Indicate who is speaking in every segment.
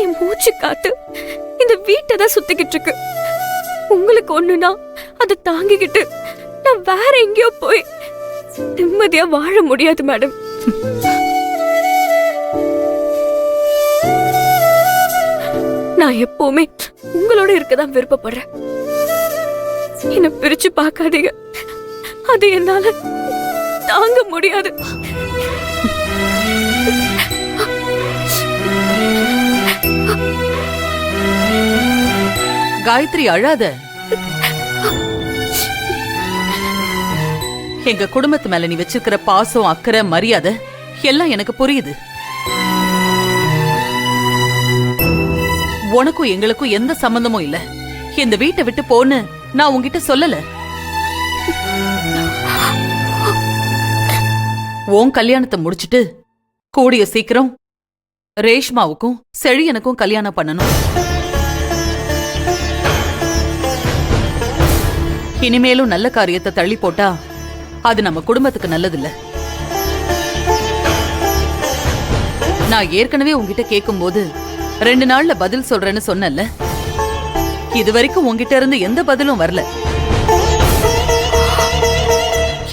Speaker 1: என் மூச்சு காத்து இந்த வீட்டை தான் சுத்திக்கிட்டு இருக்கு. உங்களுக்கு ஒண்ணுனா அதை தாங்கிக்கிட்டு நான் வேற எங்கேயோ போய் நிம்மதியா வாழ முடியாது மேடம். நான் எப்பவுமே உங்களோட இருக்கதான் விருப்பப்படுறேன். என்ன பிரிச்சு பார்க்காதீங்க, அது என்னால தாங்க முடியாது.
Speaker 2: காயத்ரி, அழாத. எங்க குடும்பத்து மேல நீ வச்சிருக்கிற பாசம், அக்கறை, மரியாதை எல்லாம் எனக்கு புரியுது. உனக்கும் எங்களுக்கும் எந்த சம்பந்தமும் இல்ல. இந்த வீட்டை விட்டு போன்னு நான் உன்கிட்ட சொல்லல. உன் கல்யாணத்தை முடிச்சிட்டு கூடிய சீக்கிரம் ரேஷ்மாவுக்கும் செழியனுக்கும் கல்யாணம் பண்ணணும். இனிமேலும் நல்ல காரியத்தை தள்ளி போட்டா அது நம்ம குடும்பத்துக்கு நல்லதில்ல. நான் ஏற்கனவே உங்ககிட்ட கேட்கும்போது 2 நாள்ல பதில் சொல்றேன்னு சொன்னல. இதுவரைக்கும் உங்ககிட்ட இருந்து எந்த பதிலும் வரல.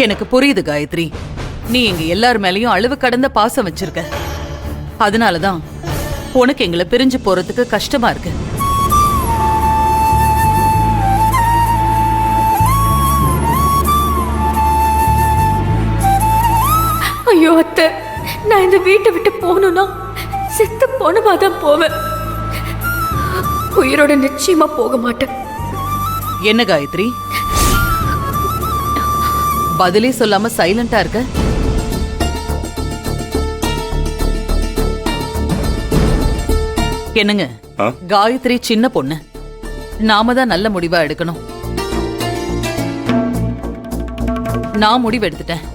Speaker 2: எனக்கு புரியுது காயத்ரி, நீ எங்க எல்லார் மேலயும் அளவு கடந்த பாசம் வச்சிருக்க. அதனாலதான் உனக்கு எங்களை பிரிஞ்சு போறதுக்கு கஷ்டமா இருக்கு.
Speaker 1: ஐயோ அத்தை, நான் இந்த வீட்டை விட்டு போகணும்னா செத்து போனவாதான் போவேன். உயிரோட நிச்சயமா போக மாட்டேன்.
Speaker 2: என்ன காயத்ரி, பதிலே சொல்லாம சைலண்டா இருக்க? என்னங்க, காயத்ரி சின்ன பொண்ணு, நாம தான் நல்ல முடிவா எடுக்கணும். நான் முடிவு எடுத்துட்டேன்.